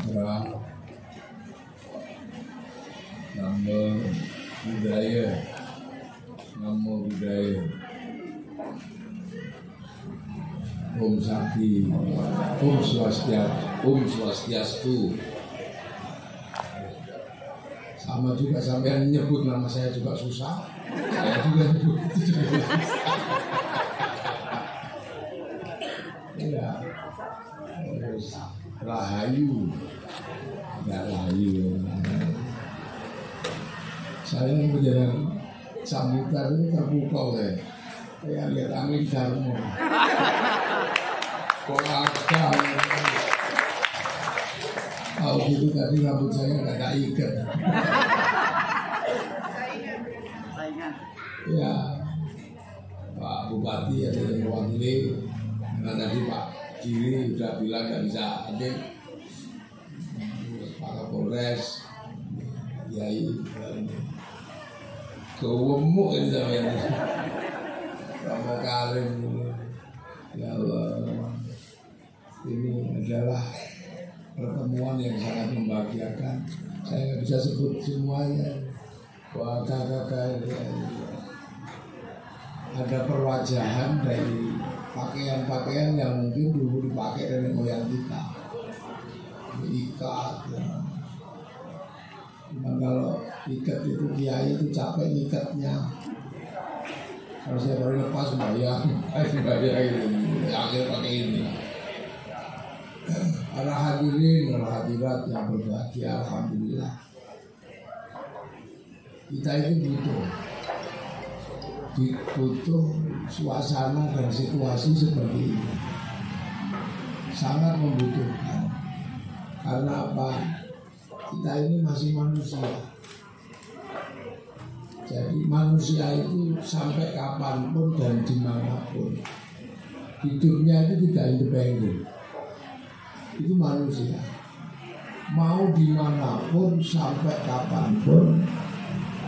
sejahtera, namo budaya, Om Sakti, Om Swastiastu. Sama juga sampai nyebut nama saya juga susah. Saya juga nyebut itu juga susah. Ya, Rahayu, nggak Rahayu. Saya menjalan sambutan itu terpukau ya. Saya lihat angin Dharma. Kok ada? Tahu gitu tadi rambut saya nggak ada ikat. Ya, Pak Bupati ada yang mewakili. Karena tadi Pak Kiri udah bilang nggak bisa hadir. Pak Kapolres, Yai, kewemuk ini sampai Romo Karim. Ya Allah, ini adalah pertemuan yang sangat membahagiakan. Saya nggak bisa sebut semuanya. Wah, kakak ada perwajahan dari pakaian-pakaian yang mungkin dulu dipakai dari moyang kita, ikat. Ya. Cuma kalau ikat itu kiai itu capek ikatnya. Kalau saya baru lepas bayang gitu. Akhirnya pakai ini. Para hadirin dan hadirat yang berbahagia, alhamdulillah. Kita itu butuh suasana dan situasi seperti ini. Sangat membutuhkan. Karena apa? Kita ini masih manusia. Jadi manusia itu sampai kapanpun dan dimanapun hidupnya itu tidak independen. Itu manusia. Mau dimanapun sampai kapanpun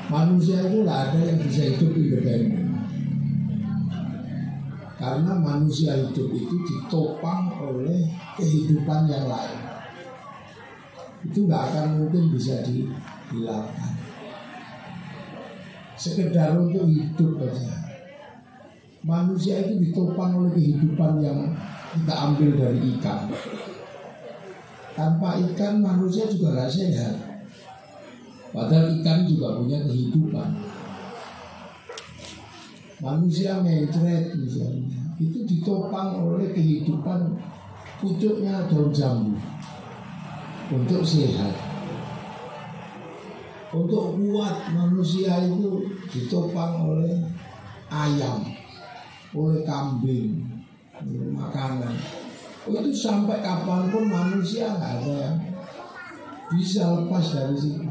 manusia itu tidak ada yang bisa hidup independen. Karena manusia hidup itu ditopang oleh kehidupan yang lain. Itu tidak akan mungkin bisa dihilangkan. Sekedar untuk hidup saja. Manusia itu ditopang oleh kehidupan yang kita ambil dari ikan. Tanpa ikan manusia juga gak sehat. Padahal ikan juga punya kehidupan. Manusia mencret misalnya, itu ditopang oleh kehidupan pucuknya daun jambu untuk sehat. Untuk kuat manusia itu ditopang oleh ayam, oleh kambing, makanan. Itu sampai kapanpun manusia nggak ada yang bisa lepas dari situ.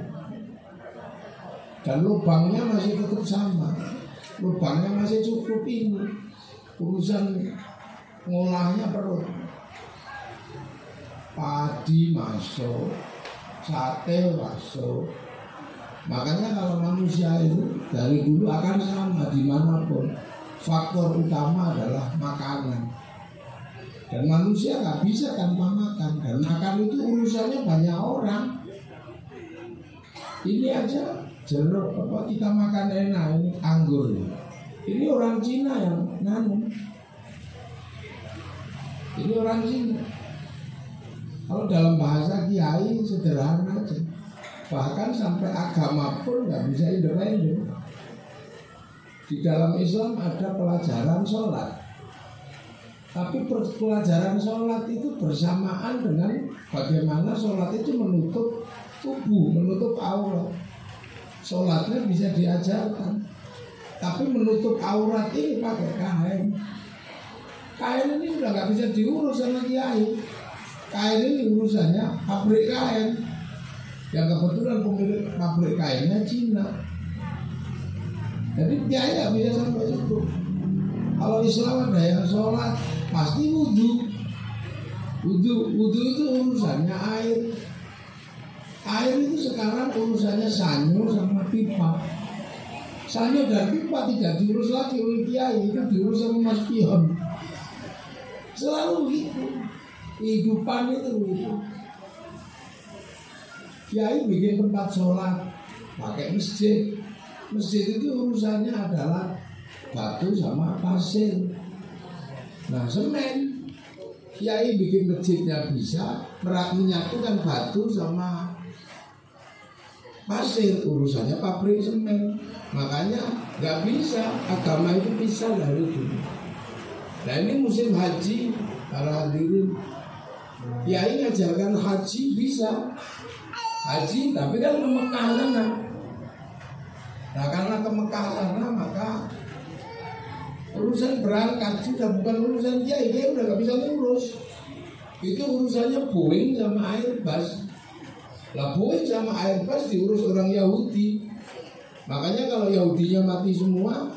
Dan lubangnya masih tetap sama. Lubangnya masih cukup ini. Urusan ngolahnya perut. Padi masuk, sate masuk. Makanya kalau manusia itu dari dulu akan sama dimanapun. Faktor utama adalah makanan. Dan manusia nggak bisa tanpa makan. Dan makan itu urusannya banyak orang. Ini aja jeruk apa kita makan enak ini anggur. Ini orang Cina yang nanam. Ini orang Cina. Kalau dalam bahasa kiai sederhana aja. Bahkan sampai agama pun nggak bisa independen. Di dalam Islam ada pelajaran sholat. Tapi pelajaran sholat itu bersamaan dengan bagaimana sholat itu menutup tubuh, menutup aurat. Sholatnya bisa diajarkan. Tapi menutup aurat ini pakai kain. Kain ini sudah nggak bisa diurus sama kiai. Kain ini urusannya pabrik kain. Yang kebetulan pemilik pabrik kainnya Cina. Jadi kiai nggak bisa sampai situ. Kalau Islam ada yang sholat pasti wudhu. Wudhu itu urusannya air. Air itu sekarang urusannya sanyo sama pipa. Sanyo dan pipa tidak diurus lagi oleh kiai, itu diurus sama mas pion. Selalu gitu. Kehidupan itu gitu. Kiai bikin tempat sholat pakai masjid. Masjid itu urusannya adalah batu sama pasir. Nah semen, kiai bikin masjidnya bisa menyatukan batu sama pasir, urusannya pabrik semen. Makanya nggak bisa agama itu pisah dari dunia. Nah ini musim haji, para hadirin, kiai ngajarkan haji bisa haji, tapi kan ke Mekah sana. Nah karena ke Mekah sana maka urusan berangkat sudah bukan urusan kiai, dia udah nggak bisa ngurus. Itu urusannya Boeing sama Airbus. Lah Boeing sama Airbus diurus orang Yahudi. Makanya kalau Yahudinya mati semua,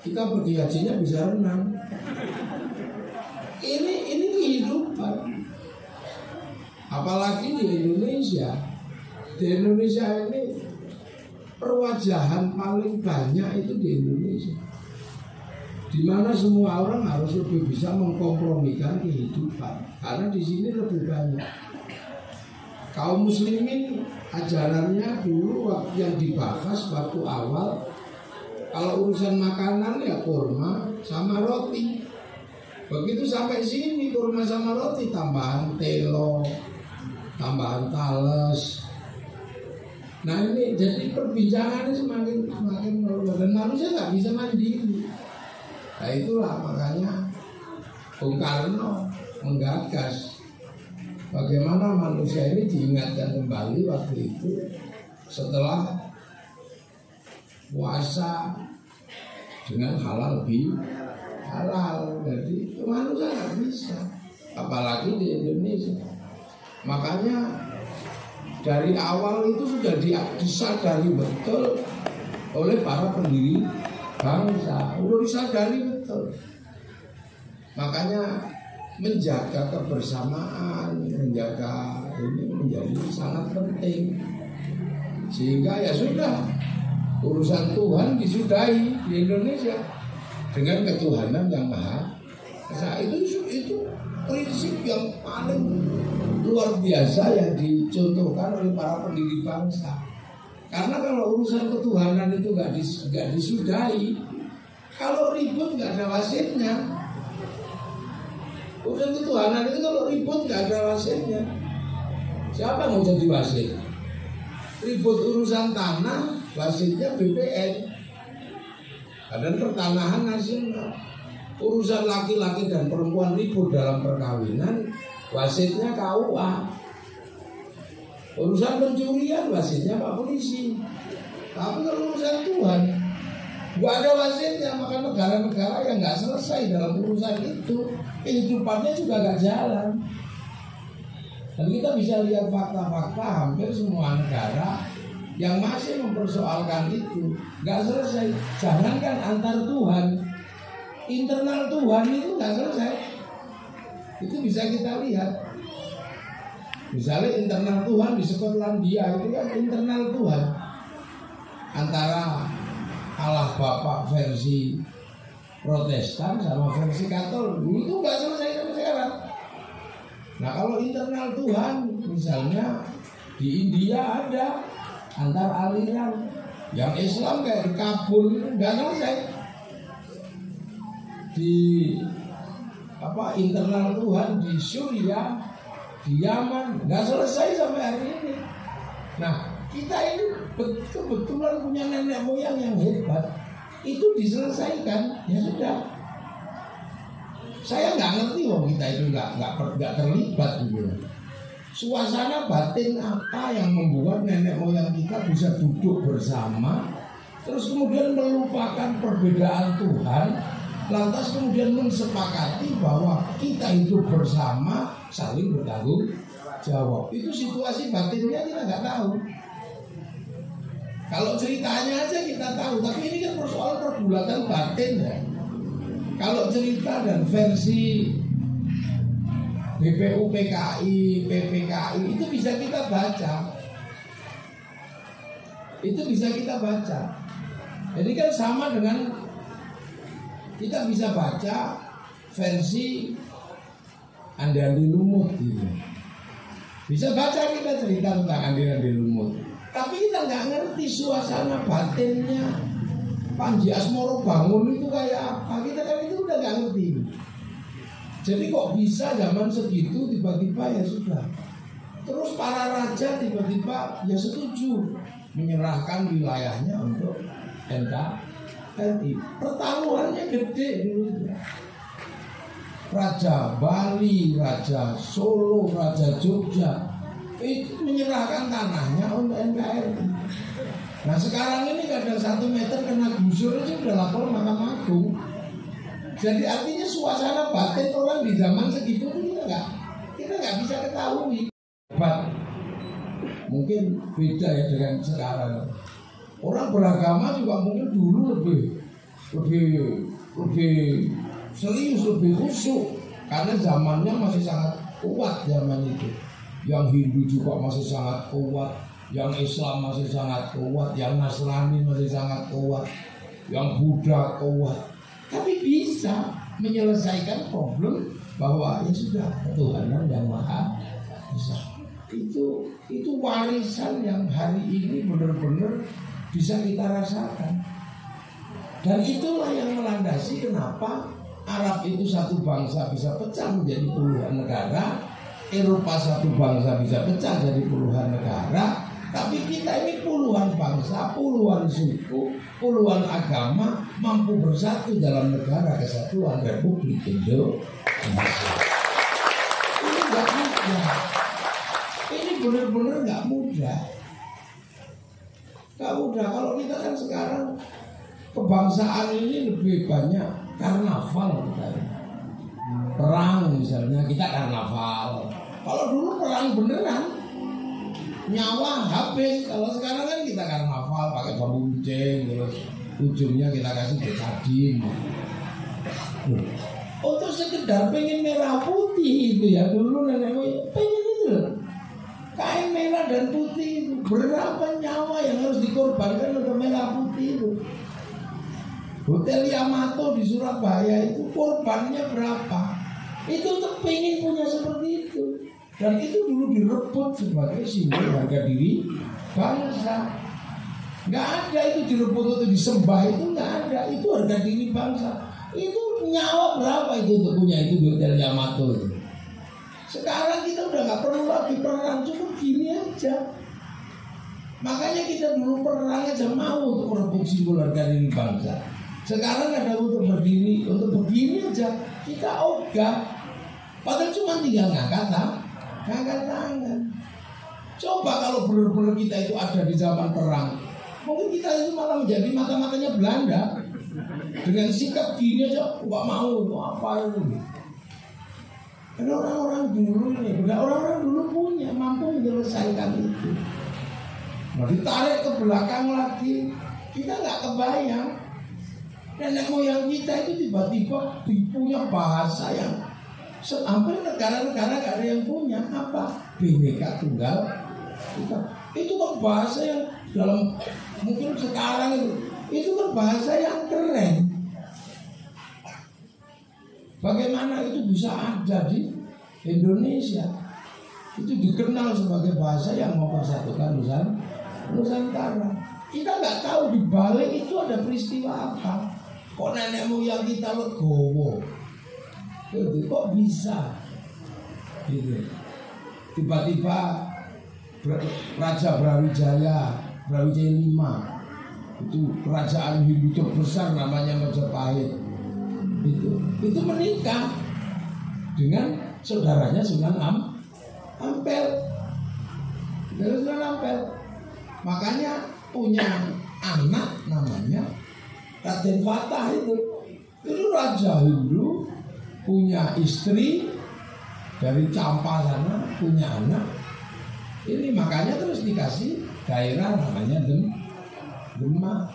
kita pergi hajinya bisa renang. Ini kehidupan. Apalagi di Indonesia. Di Indonesia ini perwajahan paling banyak itu di Indonesia. Di mana semua orang harus lebih bisa mengkompromikan kehidupan. Karena di sini lebih banyak. Kaum muslimin ajarannya dulu waktu yang dibahas waktu awal, kalau urusan makanan ya kurma sama roti. Begitu sampai sini kurma sama roti tambahan telo, tambahan tales. Nah ini jadi perbincangannya semakin meluas dan manusia nggak bisa mandiri. Nah itulah makanya Bung Karno menggagas bagaimana manusia ini diingatkan kembali waktu itu setelah puasa dengan halal halal. Jadi manusia nggak bisa, apalagi di Indonesia. Makanya dari awal itu sudah disadari betul oleh para pendiri bangsa, udah disadari betul. Makanya menjaga kebersamaan, menjaga ini menjadi sangat penting. Sehingga ya sudah, urusan Tuhan disudahi di Indonesia dengan ketuhanan yang maha esa. Itu prinsip yang paling luar biasa yang dicontohkan oleh para pendiri bangsa. Karena kalau urusan ketuhanan itu nggak disudahi, kalau ribut nggak ada wasitnya. Urusan ketuhanan itu kalau ribut nggak ada wasitnya. Siapa mau jadi wasit? Ribut urusan tanah, wasitnya BPN, Badan Pertanahan Nasional. Urusan laki-laki dan perempuan ribut dalam perkawinan, wasitnya KUA. Urusan pencurian, wasitnya Pak Polisi. Tapi kalau urusan Tuhan, nggak ada wasitnya. Maka negara-negara yang nggak selesai dalam urusan itu, kehidupannya juga nggak jalan. Dan kita bisa lihat fakta-fakta hampir semua negara yang masih mempersoalkan itu nggak selesai. Jangankan antar Tuhan, internal Tuhan itu nggak selesai. Itu bisa kita lihat. Misalnya internal Tuhan di Skotlandia itu kan internal Tuhan antara Allah Bapa versi Protestan sama versi Katolik itu nggak selesai sampai sekarang. Nah kalau internal Tuhan misalnya di India ada antar aliran yang Islam kayak di Kabul nggak selesai. Di internal Tuhan di Suriah, di Yaman nggak selesai sampai hari ini. Nah kita ini kebetulan punya nenek moyang yang hebat, itu diselesaikan ya sudah. Saya nggak ngerti kita itu nggak terlibat gitu. Suasana batin apa yang membuat nenek moyang kita bisa duduk bersama, terus kemudian melupakan perbedaan Tuhan, lantas kemudian mensepakati bahwa kita hidup bersama, saling bertanggung jawab. Itu situasi batinnya kita nggak tahu. Kalau ceritanya aja kita tahu, tapi ini kan persoalan pergulatan batin ya. Kalau cerita dan versi BPU PKI, PPKI itu bisa kita baca. Itu bisa kita baca. Jadi kan sama dengan kita bisa baca versi Andali Lumut gitu. Bisa baca kita cerita tentang Andi Lumut, tapi kita nggak ngerti suasana batinnya Panji Asmoro bangun itu kayak apa. Kita kan itu udah nggak ngerti. Jadi kok bisa zaman segitu tiba-tiba ya sudah. Terus para raja tiba-tiba ya setuju menyerahkan wilayahnya untuk NKRI. Pertaruhannya gede dulu. Raja Bali, Raja Solo, Raja Jogja itu menyerahkan tanahnya untuk NKRI. Nah sekarang ini kadang 1 meter kena gusur itu udah lapor Mahkamah Agung. Jadi artinya suasana batin orang di zaman segitu kita nggak bisa ketahui. Mungkin beda ya dengan sekarang. Orang beragama juga mungkin dulu lebih serius, lebih khusyuk karena zamannya masih sangat kuat zaman itu. Yang Hindu juga masih sangat kuat, yang Islam masih sangat kuat, yang Nasrani masih sangat kuat, yang Buddha kuat. Tapi bisa menyelesaikan problem bahwa ya sudah Tuhan yang Maha Esa. Itu warisan yang hari ini benar-benar bisa kita rasakan. Dan itulah yang melandasi kenapa Arab itu satu bangsa bisa pecah menjadi puluhan negara, Eropa satu bangsa bisa pecah jadi puluhan negara, tapi kita ini puluhan bangsa, puluhan suku, puluhan agama mampu bersatu dalam negara kesatuan Republik Indonesia. Ini nggak mudah. Ini benar-benar nggak mudah. Nggak mudah. Kalau kita kan sekarang kebangsaan ini lebih banyak karnaval kita. Perang misalnya kita karnaval. Kalau dulu perang beneran nyawa habis. Kalau sekarang kan kita karnaval pakai bambu runcing, terus ujungnya kita kasih betadin. Untuk sekedar pengen merah putih itu ya dulu nenek pengen itu kain merah dan putih itu. Berapa nyawa yang harus dikorbankan untuk merah putih itu? Hotel Yamato di Surabaya itu korbannya berapa? Itu untuk pengen punya seperti itu. Dan itu dulu direbut sebagai simbol harga diri bangsa. Nggak ada itu direbut untuk disembah, itu nggak ada. Itu harga diri bangsa. Itu nyawa berapa itu untuk punya itu di Hotel Yamato itu. Sekarang kita udah nggak perlu lagi perang, cukup gini aja. Makanya kita dulu perang aja mau untuk merebut simbol harga diri bangsa. Sekarang ada untuk berdiri, untuk begini aja kita ogah. Padahal cuma tinggal ngangkat tangan. Coba kalau benar-benar kita itu ada di zaman perang, mungkin kita itu malah menjadi mata-matanya Belanda. Dengan sikap gini aja, nggak mau apa ini. Karena orang-orang dulu ini, orang-orang dulu punya mampu menyelesaikan itu. Nah ditarik ke belakang lagi, kita nggak kebayang. Nenek moyang kita itu tiba-tiba punya bahasa yang hampir negara-negara gak ada yang punya. Apa? Bhinneka Tunggal Ika. Itu kan bahasa yang dalam mungkin sekarang itu kan bahasa yang keren. Bagaimana itu bisa ada di Indonesia? Itu dikenal sebagai bahasa yang mempersatukan Nusantara. Kita nggak tahu di balik itu ada peristiwa apa. Kok nenek moyang kita legowo? Kok bisa? Gitu. Tiba-tiba Raja Brawijaya 5 itu kerajaan Hindu terbesar namanya Majapahit. Itu menikah dengan saudaranya Sunan Ampel. Dari Sunan Ampel. Makanya punya anak namanya Raden Fatah itu raja Hindu, punya istri dari Campa sana, punya anak. Ini makanya terus dikasih daerah namanya Demak.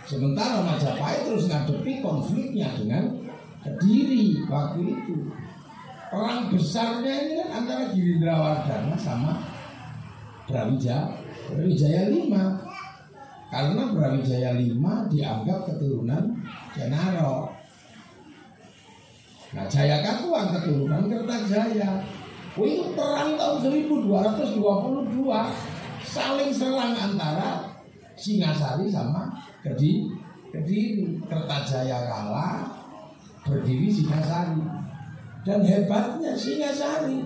Sementara Majapahit terus ngadepi konfliknya dengan Kediri waktu itu. Perang besarnya ini kan antara Girindrawardhana sama Brawijaya 5. Karena Brawijaya 5 dianggap keturunan Cenaro. Nah Jayakatwang keturunan Kertajaya. Itu perang tahun 1222, saling serang antara Singasari sama Kediri. Kertajaya kalah, berdiri Singasari. Dan hebatnya Singasari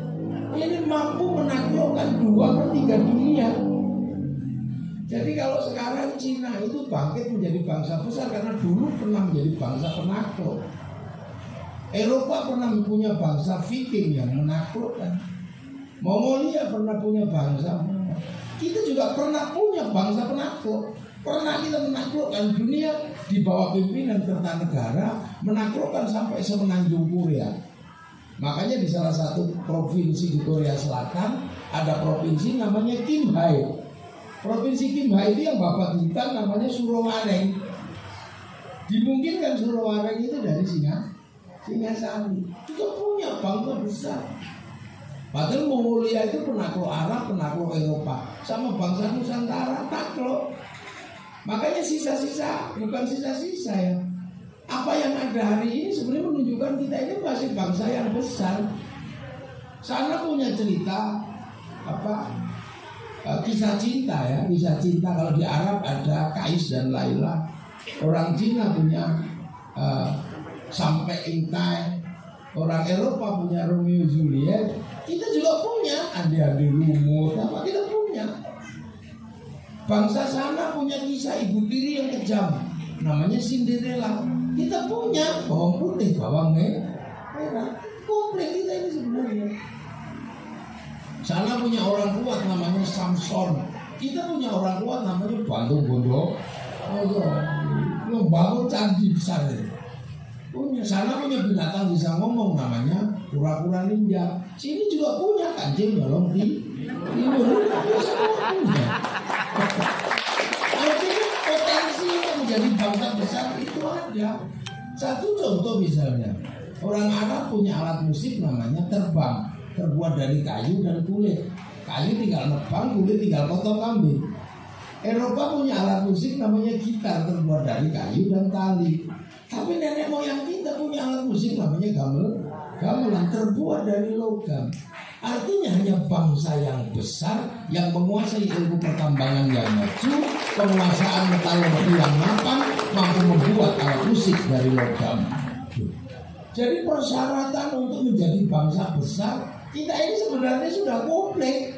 ini mampu menaklukkan 2/3 dunia. Jadi kalau sekarang Cina itu bangkit menjadi bangsa besar karena dulu pernah menjadi bangsa penakluk. Eropa pernah punya bangsa Viking yang menaklukkan. Mongolia pernah punya bangsa. Kita juga pernah punya bangsa penakluk. Pernah kita menaklukkan dunia di bawah pimpinan Kertanegara, menaklukkan sampai semenanjung Korea. Makanya di salah satu provinsi di Korea Selatan ada provinsi namanya Kimhae. Provinsi Kimhae itu yang bapak kita namanya Surowareng. Dimungkinkan Surowareng itu dari Singasari. Kita punya bangsa besar. Padahal Mongolia itu penakluk Arab, penakluk Eropa, sama bangsa Nusantara takluk. Makanya sisa-sisa, bukan sisa-sisa ya. Apa yang ada hari ini sebenarnya menunjukkan kita ini masih bangsa yang besar. Sana punya cerita kisah cinta ya, kisah cinta. Kalau di Arab ada Kais dan Laila. Orang Cina punya Sampai Intai. Orang Eropa punya Romeo Juliet. Kita juga punya Andi-Andi Lumut. Kita punya. Bangsa sana punya kisah ibu tiri yang kejam, namanya Cinderella. Kita punya bawang putih, bawang merah. Komplit kita ini sebenarnya. Sana punya orang kuat namanya Samson. Kita punya orang kuat namanya Bantu Bondo. Membangun candi besar itu. Sana punya binatang bisa ngomong namanya kura-kura ninja. Sini juga punya kancing balong di timur. Semua punya. Artinya potensi menjadi bangsa besar itu ada. Satu contoh misalnya, orang Arab punya alat musik namanya terbang, terbuat dari kayu dan kulit. Kayu tinggal nebang, kulit tinggal potong kambing. Eropa punya alat musik namanya gitar, terbuat dari kayu dan tali. Tapi nenek moyang kita punya alat musik namanya gamelan, terbuat dari logam. Artinya hanya bangsa yang besar yang menguasai ilmu pertambangan yang maju, penguasaan metalurgi yang mapan, mampu membuat alat musik dari logam. Jadi persyaratan untuk menjadi bangsa besar kita ini sebenarnya sudah komplit.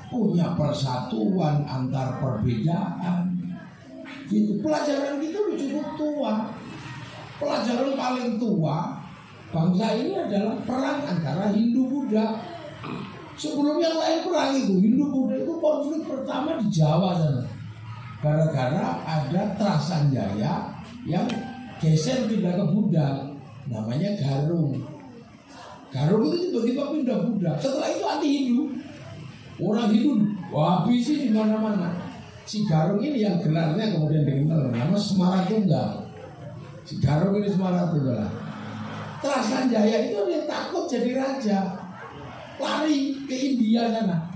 Punya persatuan antar perbedaan. Gitu. Pelajaran kita cukup tua. Pelajaran paling tua bangsa ini adalah perang antara Hindu-Buddha. Sebelum yang lain perang itu, Hindu-Buddha itu konflik pertama di Jawa sana. Gara-gara ada Trasanjaya yang geser pindah ke Buddha, namanya Garung. Garung itu tiba-tiba pindah Buddha. Setelah itu anti Hindu. Orang Hindu habisi di mana-mana. Si Garung ini yang gelarnya kemudian dikenal nama Semaratunggal. Si Garung ini Semaratunggal. Trasanjaya itu dia takut jadi raja, lari ke India sana,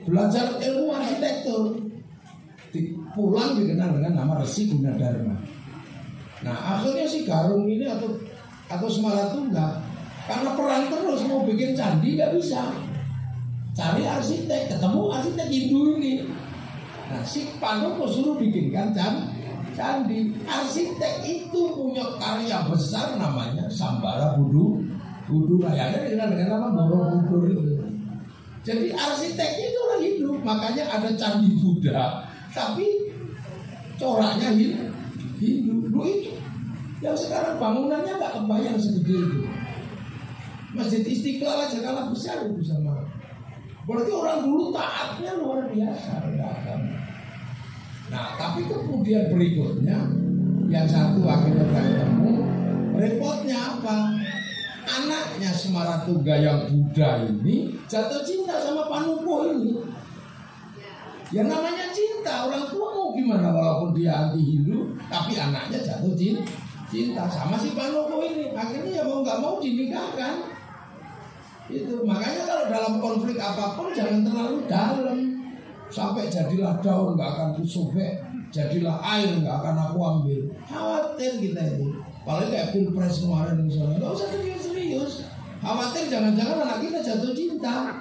belajar ilmu arsitektur, pulang dikenal dengan nama Resi Gunadarma. Nah akhirnya si Garung ini atau Semaratunggal karena perang terus mau bikin candi nggak bisa, cari arsitek, ketemu arsitek Hindu ini. Nah si Pandoko suruh bikinkan candi. Arsitek itu punya karya besar namanya Sambara Budu Raya, dikenal dengan nama Borobudur itu. Jadi arsiteknya itu orang Hindu, makanya ada candi Buddha, tapi coraknya Hindu. Lu itu yang sekarang bangunannya nggak kebayang segede itu. Masjid Istiqlal aja kalah besar itu sama. Berarti orang dulu taatnya luar biasa. Nah, tapi kemudian berikutnya yang satu akhirnya ketemu, repotnya apa? Anaknya Semaratungga yang Buddha ini jatuh cinta sama Panuko ini. Ya namanya cinta, orang tua mau gimana walaupun dia anti Hindu, tapi anaknya jatuh cinta sama si Panuko ini. Akhirnya ya mau nggak mau dinikahkan. Itu makanya kalau dalam konflik apapun jangan terlalu dalam. Sampai jadilah daun nggak akan kusobek, jadilah air nggak akan aku ambil. Khawatir kita itu. Paling kayak pilpres kemarin misalnya, nggak usah serius-serius. Khawatir jangan-jangan anak kita jatuh cinta.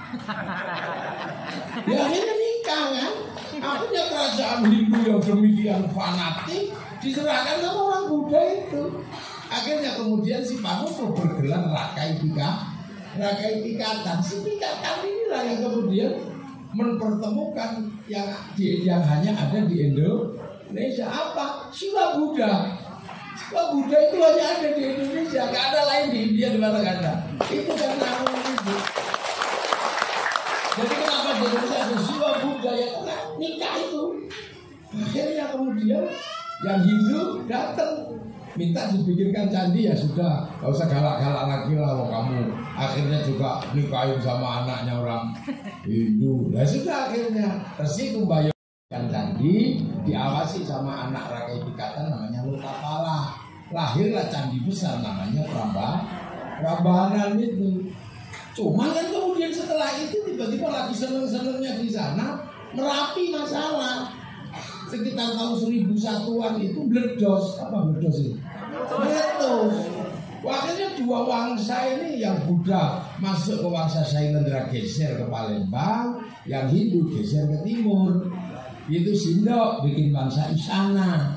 Ya akhirnya nikah kan. Akhirnya kerajaan Hindu yang demikian fanatik diserahkan sama orang Buddha itu. Akhirnya kemudian si Panopo bergelar Rakai Pikatan. Si Pikatan inilah yang kemudian mempertemukan yang hanya ada di Indonesia. Apa? Sila Buddha. Sila Buddha itu hanya ada di Indonesia, gak ada lain di India di mana-mana. Itu karena orang itu. Jadi kenapa di Indonesia ada Sila Buddha ya? Karena nikah itu. Akhirnya kemudian yang Hindu datang minta dibikinkan candi, ya sudah, gak usah galak-galak lagi lah kamu. Akhirnya juga nikahin sama anaknya orang Hindu. Nah sudah akhirnya Resi Kumbayan candi diawasi sama anak Rakai Pikatan namanya Lokapala. Lahirlah candi besar namanya Prambanan itu. Cuman kan kemudian setelah itu tiba-tiba lagi seneng-senengnya di sana Merapi masalah. Sekitar tahun 1001-an itu meledos. Apa meledos ini? Meledos. Akhirnya dua wangsa ini, yang Buddha masuk ke wangsa Sailendra geser ke Palembang, yang Hindu geser ke timur. Itu Sindok bikin bangsa Isana.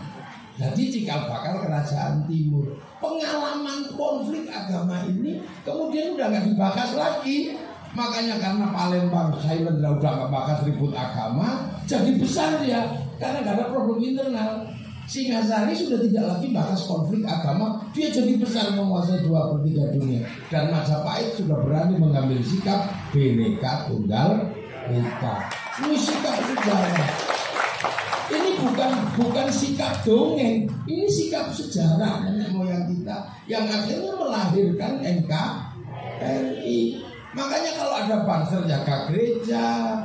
Jadi cikal bakal kerajaan timur. Pengalaman konflik agama ini kemudian udah nggak dibahas lagi. Makanya karena Palembang Sailendra udah nggak bahas ribut agama, jadi besar ya. Karena gak ada problem internal. Singasari sudah tidak lagi bahas konflik agama, dia jadi besar menguasai 2/3 dunia. Dan Majapahit sudah berani mengambil sikap Bhinneka Tunggal Ika. Ini sikap sejarah. Ini bukan sikap dongeng, ini sikap sejarah nenek moyang kita yang akhirnya melahirkan NKRI. Makanya kalau ada Banser jaga gereja,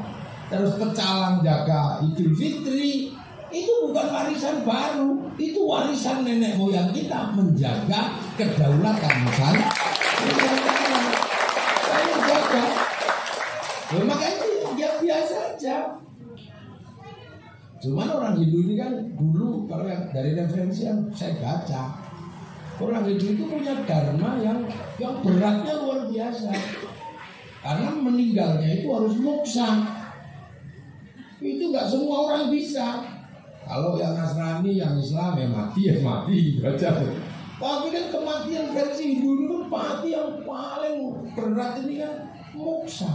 terus pecalang jaga Idul Fitri, itu bukan warisan baru, itu warisan nenek moyang kita menjaga kedaulatan Nusantara. Saya jaga. Makanya ya biasa aja. Cuman orang Hindu ini kan dulu, kalau yang dari referensi yang saya baca, orang Hindu itu punya dharma yang beratnya luar biasa. Karena meninggalnya itu harus moksa. Itu nggak semua orang bisa. Kalau yang Nasrani, yang Islam ya mati gitu aja. Tapi kan kematian versi Hindu itu mati yang paling berat ini kan moksa.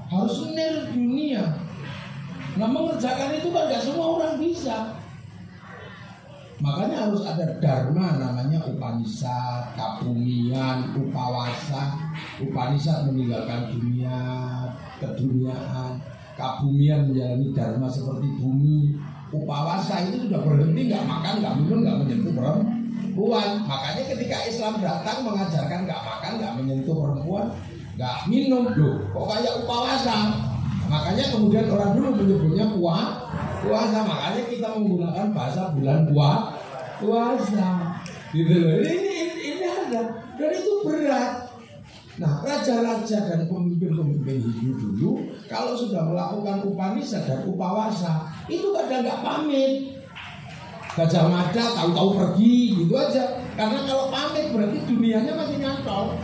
Harus nir dunia. Nah mengerjakan itu kan nggak semua orang bisa. Makanya harus ada dharma namanya Upanishad, Kabumian, Upawasa. Upanishad meninggalkan dunia, keduniaan. Kabumian menjalani dharma seperti bumi. Upawasa itu sudah berhenti, nggak makan, nggak minum, nggak menyentuh perempuan. Makanya ketika Islam datang mengajarkan nggak makan, nggak menyentuh perempuan, nggak minum, loh kok kayak upawasa. Makanya kemudian orang dulu menyebutnya puasa. Makanya kita menggunakan bahasa bulan puasa. Gitu loh. Ini ada, dan itu berat. Nah, raja-raja dan pemimpin-pemimpin Hindu dulu kalau sudah melakukan Upanishad dan Upawasa itu kadang nggak pamit. Gajah Mada tahu-tahu pergi gitu aja. Karena kalau pamit berarti dunianya masih nyantol.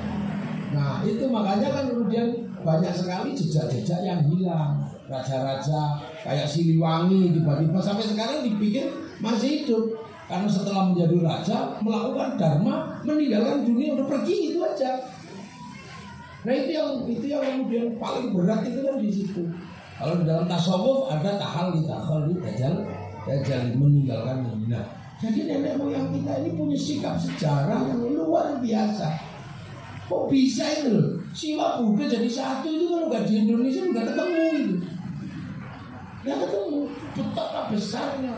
Nah, itu makanya kan kemudian banyak sekali jejak-jejak yang hilang. Raja-raja kayak Siliwangi tiba-tiba sampai sekarang dipikir masih hidup. Karena setelah menjadi raja melakukan dharma, meninggalkan dunia, udah pergi itu aja. Nah itu yang kemudian paling berat itu kan di situ. Kalau di dalam tasawuf ada tahalli dajjal meninggalkan dunia. Jadi nenek moyang kita ini punya sikap sejarah yang luar biasa. Kok bisa itu loh? Siwa Buddha jadi satu itu kalau nggak di Indonesia nggak ketemu itu. Nggak ketemu. Betapa besarnya.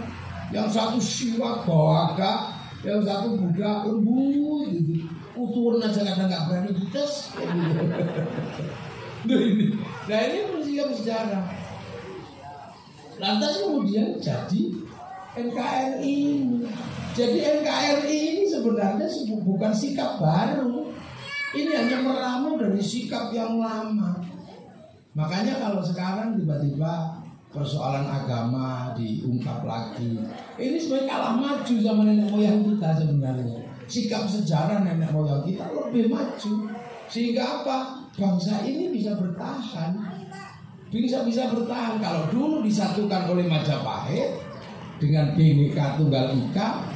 Yang satu Siwa Bhaga, yang satu Buddha lembut gitu. Turun aja kadang nggak berani dites. Nah ini sikap sejarah. Lantas kemudian jadi NKRI. Jadi NKRI ini sebenarnya bukan sikap baru. Ini hanya meramu dari sikap yang lama. Makanya kalau sekarang tiba-tiba persoalan agama diungkap lagi, ini sebenarnya kalah maju sama nenek moyang kita sebenarnya. Sikap sejarah nenek moyang kita lebih maju. Sehingga apa? Bangsa ini bisa bertahan. Bisa bertahan. Kalau dulu disatukan oleh Majapahit dengan Bhinneka Tunggal Ika,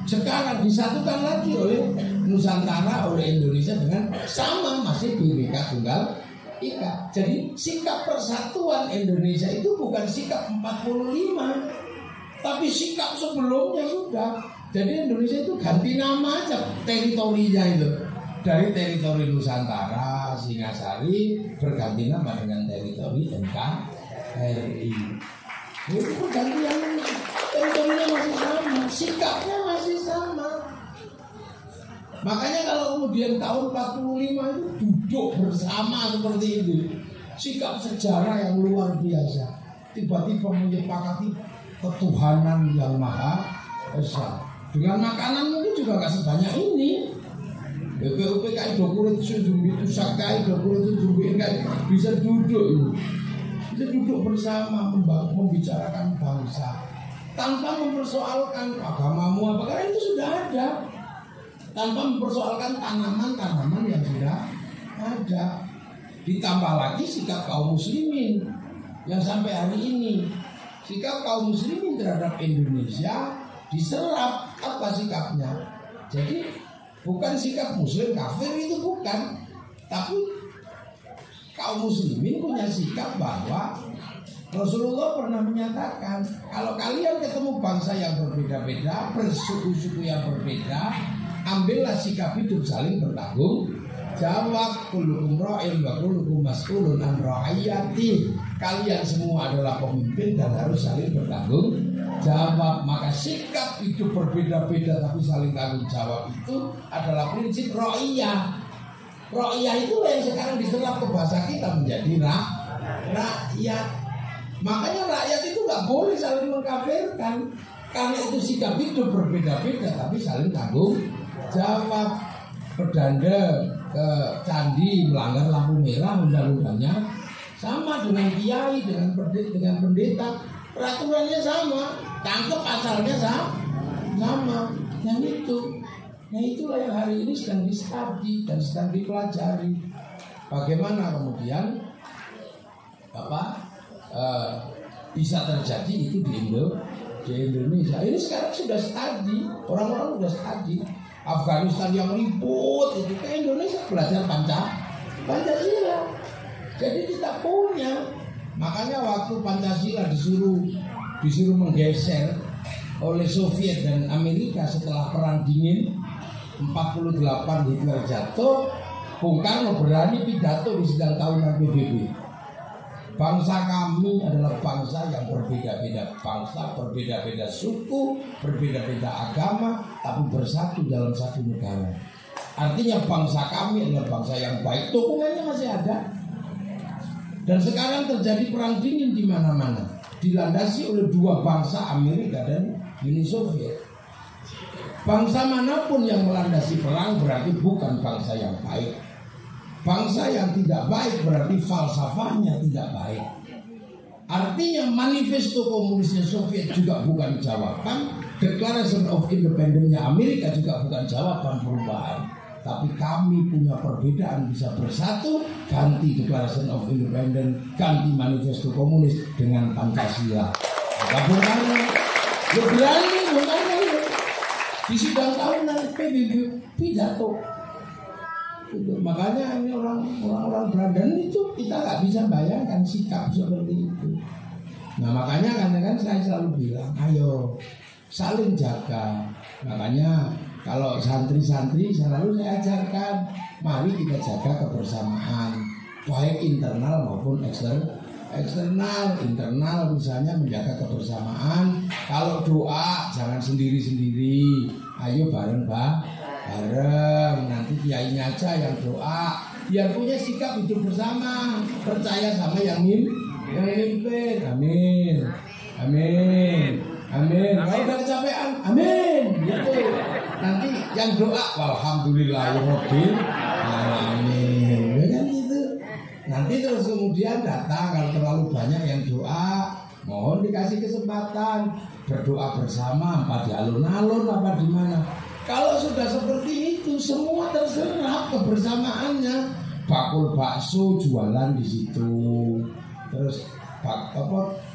sekarang disatukan lagi oleh Nusantara, oleh Indonesia dengan sama masih Bhinneka Tunggal Ika. Jadi sikap persatuan Indonesia itu bukan sikap 45, tapi sikap sebelumnya sudah. Jadi Indonesia itu ganti nama aja teritorinya itu. Dari teritori Nusantara, Singasari berganti nama dengan teritori NKRI. Itu pergantian, teritorinya masih sama, sikapnya masih sama. Makanya kalau kemudian tahun 45 itu duduk bersama seperti itu, sikap sejarah yang luar biasa. Tiba-tiba menyepakati ketuhanan yang Maha Esa. Dengan makanan mungkin juga gak sebanyak ini. BPUP kayak dokumen sujumbi itu sakai dokumen sujumbi kayak bisa duduk, bisa duduk bersama membicarakan bangsa tanpa mempersoalkan agamamu apa, karena itu sudah ada, tanpa mempersoalkan tanaman yang sudah ada. Ditambah lagi sikap kaum muslimin yang sampai hari ini, sikap kaum muslimin terhadap Indonesia diserap apa sikapnya. Jadi bukan sikap muslim kafir, itu bukan. Tapi kaum muslimin punya sikap bahwa Rasulullah pernah menyatakan, kalau kalian ketemu bangsa yang berbeda-beda, bersuku-suku yang berbeda, ambillah sikap hidup saling bertanggung jawab. Kullukum ra'in wa kullukum mas'ulun an ra'iyati. Kalian semua adalah pemimpin dan harus saling bertanggung jawab. Maka sikap hidup berbeda-beda tapi saling tanggung jawab itu adalah prinsip ra'iyah. Ra'iyah itu yang sekarang diserap ke bahasa kita menjadi rakyat. Makanya rakyat itu nggak boleh saling mengkafirkan, karena itu sikap hidup berbeda-beda tapi saling tanggung jawab. Berdanda ke candi melanggar lampu merah, undang-undangnya sama dengan kiai, dengan pendeta, peraturannya sama, tangkap asalnya sama. Yang itu, nah itulah yang hari ini sedang di-study dan sedang dipelajari. Bagaimana kemudian bisa terjadi itu di Indonesia. Ini sekarang sudah study, orang-orang sudah study. Afghanistan yang ribut itu ke Indonesia belajar Pancasila. Jadi kita punya. Makanya waktu Pancasila disuruh menggeser oleh Soviet dan Amerika setelah Perang Dingin 48 Hitler jatuh, Bung Karno berani pidato di sidang tahunan PBB. Bangsa kami adalah bangsa yang berbeda-beda bangsa, berbeda-beda suku, berbeda-beda agama, tapi bersatu dalam satu negara. Artinya bangsa kami adalah bangsa yang baik. Dukungannya masih ada. Dan sekarang terjadi perang dingin di mana-mana, dilandasi oleh dua bangsa, Amerika dan Uni Soviet. Bangsa manapun yang melandasi perang berarti bukan bangsa yang baik. Bangsa yang tidak baik berarti falsafahnya tidak baik. Artinya manifesto komunisnya Soviet juga bukan jawaban, Declaration of Independence-nya Amerika juga bukan jawaban perubahan. Tapi kami punya perbedaan bisa bersatu, ganti Declaration of Independence, ganti manifesto komunis dengan Pancasila. Berani di sidang tahunan PBB pidato. Itu. Makanya ini orang-orang Belanda itu kita nggak bisa bayangkan sikap seperti itu. Nah makanya kan saya selalu bilang, ayo saling jaga. Makanya kalau santri-santri selalu saya ajarkan, mari kita jaga kebersamaan, baik internal maupun eksternal. Internal misalnya menjaga kebersamaan. Kalau doa jangan sendiri-sendiri, ayo bareng. Nanti kiainya aja yang doa, biar punya sikap hidup bersama, percaya sama yang mimpin. Amin. Kalau udah kecapean, amin. Gitu. Nanti yang doa, alhamdulillahirobbil alamin. Kan gitu. Nanti terus kemudian datang kalau terlalu banyak yang doa, mohon dikasih kesempatan berdoa bersama, apa di alun-alun apa di mana. Kalau sudah seperti itu, semua terserap kebersamaannya. Bakul bakso jualan di situ, terus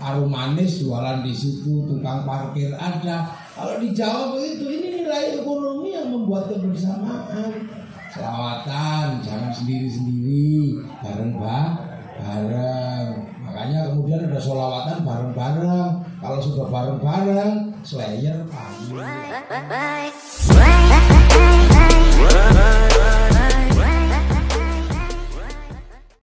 arum manis jualan di situ, tukang parkir ada. Kalau di Jawa begitu, ini nilai ekonomi yang membuat kebersamaan. Selawatan, jangan sendiri-sendiri, bareng-bareng. Makanya kemudian ada sholawatan bareng-bareng. Kalau sudah bareng-bareng, slayer pagi.